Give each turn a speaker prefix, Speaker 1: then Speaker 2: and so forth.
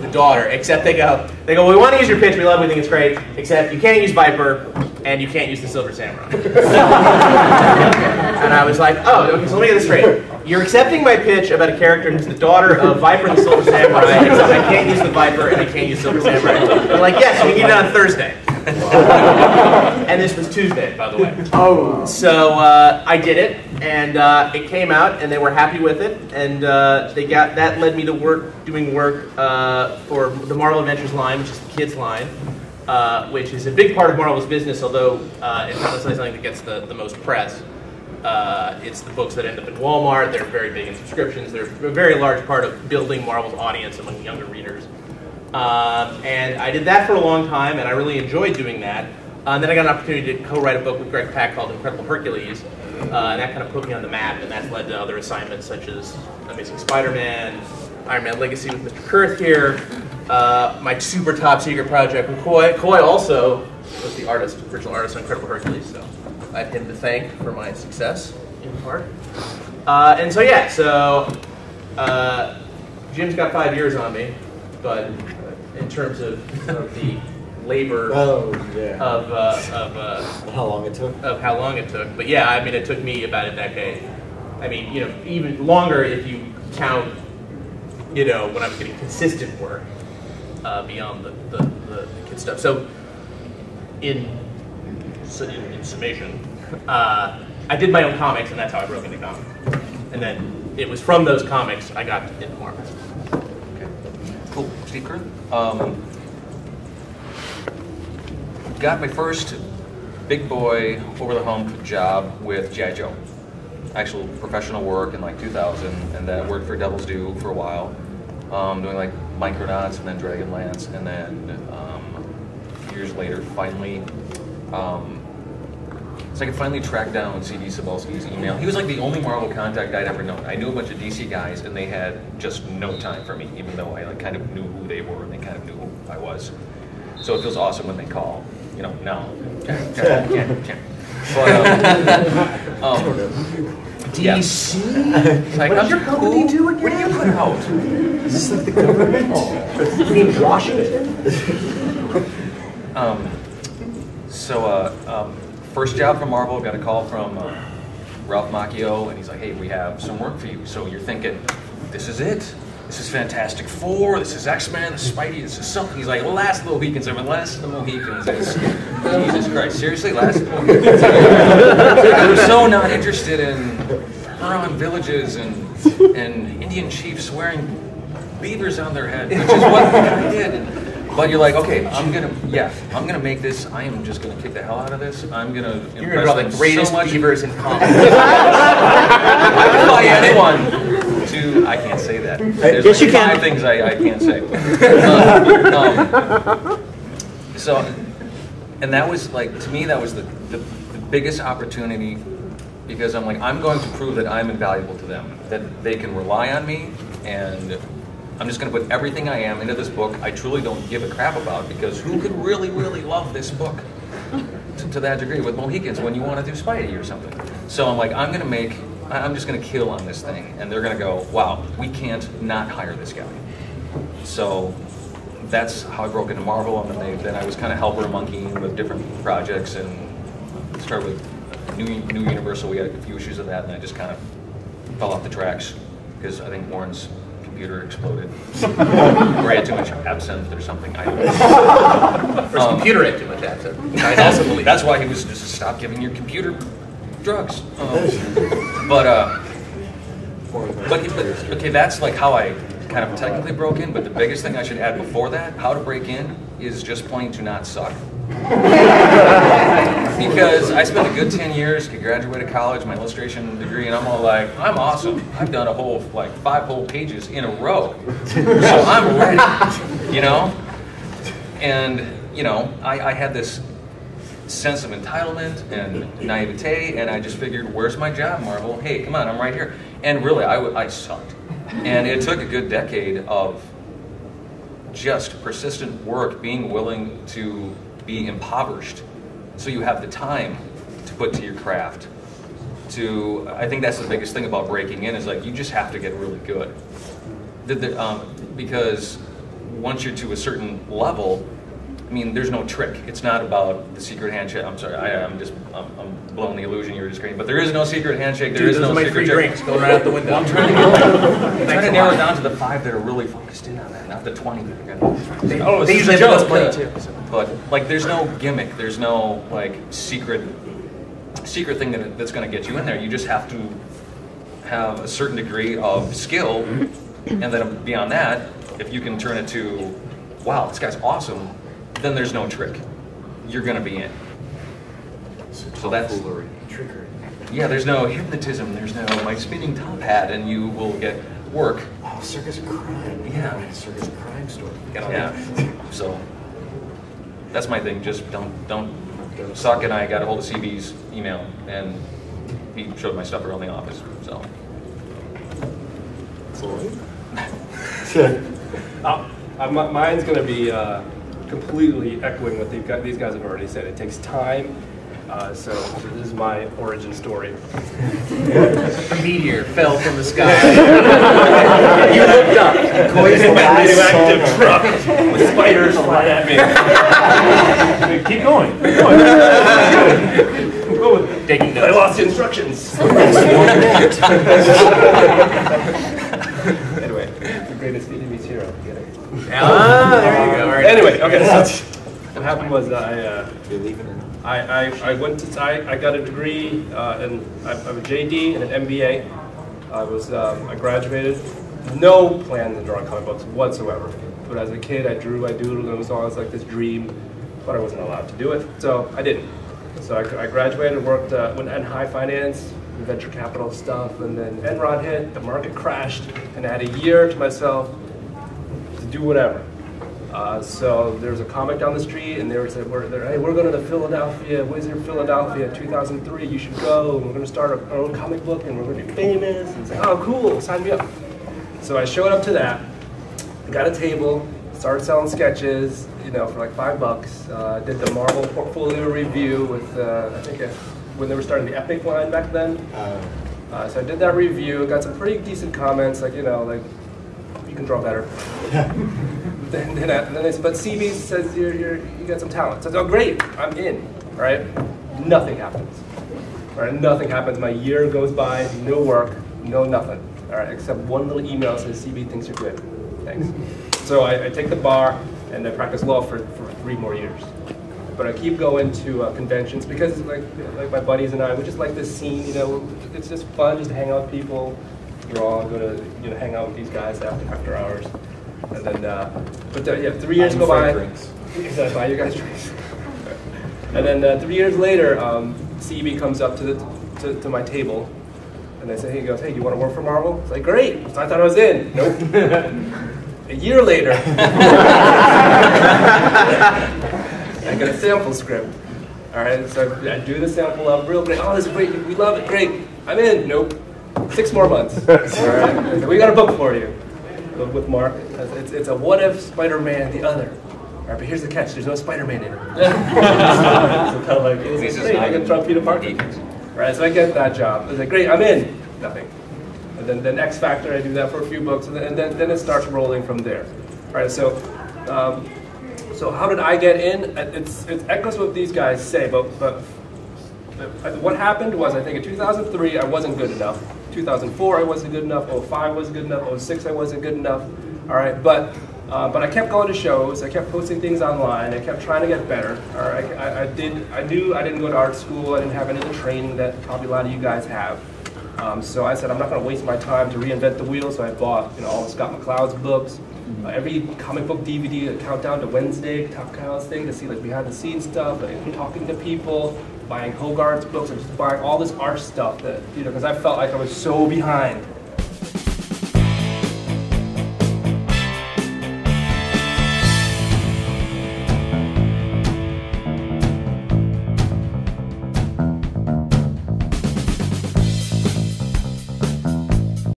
Speaker 1: the daughter, except they go, we want to use your pitch, we love it, we think it's great, except you can't use Viper, and you can't use the Silver Samurai. And I was like, oh, okay, so let me get this straight. You're accepting my pitch about a character who's the daughter of Viper and the Silver Samurai, except I can't use the Viper and I can't use Silver Samurai. They're like, yes, we need it on Thursday. And this was Tuesday, by the way.
Speaker 2: Oh.
Speaker 1: So I did it, and it came out, and they were happy with it, and that led me to doing work for the Marvel Adventures line, which is the kids line, which is a big part of Marvel's business, although it's not necessarily something that gets the most press. It's the books that end up in Walmart. They're very big in subscriptions. They're a very large part of building Marvel's audience among younger readers. And I did that for a long time, and I really enjoyed doing that. And then I got an opportunity to co-write a book with Greg Pak called Incredible Hercules, and that kind of put me on the map, and that's led to other assignments such as Amazing Spider-Man, Iron Man Legacy with Mr. Kurth here, my super top secret project with Coy. Coy also was the original artist on Incredible Hercules, so I have him to thank for my success, in part. And so yeah, Jim's got 5 years on me, but in terms of the labor
Speaker 2: of how long it took.
Speaker 1: But yeah, I mean, it took me about a decade. I mean, even longer if you count, when I was getting consistent work beyond the kid stuff. So in summation, I did my own comics, and that's how I broke into comics. And then it was from those comics I got into Marvel.
Speaker 3: Cool. Steve Kurth. Got my first big boy over-the-hump job with G.I. Joe. Actual professional work in like 2000, and then I worked for Devil's Due for a while, doing like Micronauts and then Dragonlance, and then years later, finally, so I could finally track down C.D. Cebulski's email. He was like the only Marvel contact I'd ever known. I knew a bunch of DC guys, and they had just no time for me, even though I like kind of knew who they were, and they kind of knew who I was. So it feels awesome when they call. Now. But,
Speaker 1: DC?
Speaker 3: Like,
Speaker 1: what does your company do again?
Speaker 3: What do you put out?
Speaker 2: Is this like the government?
Speaker 1: You mean Washington?
Speaker 3: First job from Marvel, got a call from Ralph Macchio, and he's like, hey, we have some work for you. So you're thinking, this is it. This is Fantastic Four, this is X-Men, this is Spidey, this is something. He's like, Last of the Mohicans. I went, Last of the Mohicans is, Jesus Christ, seriously, Last of the Mohicans? I'm so not interested in Huron villages and Indian chiefs wearing beavers on their head, which is what the guy did. But you're like, okay, I'm gonna make this. I am just gonna kick the hell out of this. I'm gonna
Speaker 1: You're gonna be the greatest beavers in comics.
Speaker 3: I can buy anyone to. I can't say that. There's
Speaker 2: yes, you can.
Speaker 3: 5 things I can't say. And that was like, to me, that was the biggest opportunity, because I'm like, I'm going to prove that I'm invaluable to them, that they can rely on me, and I'm just going to put everything I am into this book I truly don't give a crap about, because who could really, really love this book to that degree with Mohicans when you want to do Spidey or something? So I'm like, I'm just going to kill on this thing, and they're going to go, wow, we can't not hire this guy. So that's how I broke into Marvel, and then I was kind of helper monkeying with different projects, and started with New Universal. We had a few issues of that, and I just kind of fell off the tracks because I think Warren's computer exploded, or he had too much absinthe or something. I don't know.
Speaker 1: Or his computer had too much absinthe. I also believe
Speaker 3: that's why he was just stop giving your computer drugs. But okay, that's like how I kind of technically broke in. But the biggest thing I should add before that, how to break in, is just plain to not suck. Because I spent a good 10 years, graduated college, my illustration degree, and I'm all like, I'm awesome. I've done a whole, 5 whole pages in a row. So I'm ready, And, I had this sense of entitlement and naivete, and I just figured, where's my job, Marvel? Hey, come on, I'm right here. And really, I sucked. And it took a good decade of just persistent work, being willing to be impoverished so you have the time to put to your craft. I think that's the biggest thing about breaking in, is like, you just have to get really good. Because once you're to a certain level, I mean, there's no trick. It's not about the secret handshake. I'm sorry, I'm blowing the illusion you were just creating. But there is no secret handshake. There is no
Speaker 1: my
Speaker 3: secret
Speaker 1: free
Speaker 3: trick.
Speaker 1: drinks going right out the window.
Speaker 3: I'm trying to get I'm trying to narrow it down to the 5 that are really focused in on that, not the 20 that are gonna.
Speaker 1: They usually have less money too.
Speaker 3: But like, there's no gimmick. There's no like secret thing that's going to get you in there. You just have to have a certain degree of skill, and then beyond that, if you can turn it to, wow, this guy's awesome, then there's no trick. You're going to be in. So that's
Speaker 2: Trickery.
Speaker 3: yeah. There's no hypnotism. There's no like spinning top hat, and you will get work.
Speaker 2: Oh, circus crime.
Speaker 3: Yeah.
Speaker 2: Circus crime story.
Speaker 3: Yeah. So that's my thing. Just don't. Sock and I got a hold of CB's email, and he showed my stuff around the office. So.
Speaker 4: Mine's going to be completely echoing what these guys have already said. It takes time. So this is my origin story.
Speaker 1: A meteor fell from the sky.
Speaker 2: You looked up. Koi's the last
Speaker 4: Radioactive
Speaker 2: song.
Speaker 4: truck with spiders flying at me.
Speaker 5: Keep going.
Speaker 4: Go with it.
Speaker 1: Taking
Speaker 4: I
Speaker 1: notes.
Speaker 4: lost the instructions. Anyway, the greatest Vietnamese hero. Get it?
Speaker 1: Ah, there you go. All right.
Speaker 4: Anyway, okay. So what happened was
Speaker 2: Believe it or not.
Speaker 4: I went to I got a degree in I have a JD and an MBA. I graduated. No plan to draw comic books whatsoever. But as a kid, I drew, I doodled, and it was always like this dream, but I wasn't allowed to do it, so I didn't. So I graduated, worked went in high finance, venture capital stuff, and then Enron hit, the market crashed, and I had a year to myself to do whatever. So there was a comic down the street, and they were saying, hey, we're going to the Philadelphia, Wizard Philadelphia 2003, you should go, and we're going to start our own comic book, and we're going to be famous, and say, oh, cool, sign me up. So I showed up to that, got a table, started selling sketches, for like $5. Did the Marvel portfolio review with, I think when they were starting the Epic line back then. So I did that review, got some pretty decent comments, like, like, you can draw better. Then they said, but CB says you got some talent. So I said, oh great, I'm in, right? Nothing happens, right? Nothing happens. My year goes by, no work, no nothing, all right? Except one little email that says CB thinks you're good. Thanks. So I take the bar and I practice law for 3 more years. But I keep going to conventions because, like my buddies and I, we just like this scene. It's just fun just to hang out with people, draw, go to hang out with these guys after hours. And then, 3 years go by. Exactly, buy you guys drinks. And then 3 years later, CB comes up to my table, and he goes, hey, do you want to work for Marvel? It's like, great. So I thought I was in. Nope. A year later, I get a sample script. All right, so I do the sample up real great. Oh, this is great. We love it. Great. I'm in. Nope. 6 more months. All right. We got a book for you. With Mark, it's a what if Spider-Man the other. All right, but here's the catch: there's no Spider-Man in it. So kind of like, hey, I can draw Peter Parker. Right, so I get that job. I was like, great, I'm in. Nothing. And then X Factor, I do that for a few books, and then it starts rolling from there. All right, so how did I get in? It echoes what these guys say, but what happened was, I think in 2003 I wasn't good enough. 2004 I wasn't good enough. 05 wasn't good enough. 06 I wasn't good enough. All right, but I kept going to shows. I kept posting things online. I kept trying to get better. All right, I knew I didn't go to art school. I didn't have any of the training that probably a lot of you guys have. So I said I'm not going to waste my time to reinvent the wheel. So I bought all of Scott McCloud's books, every comic book DVD, a countdown to Wednesday, Top Cows thing to see like behind the scenes stuff, like talking to people, buying Hogarth's books, and just buying all this art stuff that because I felt like I was so behind.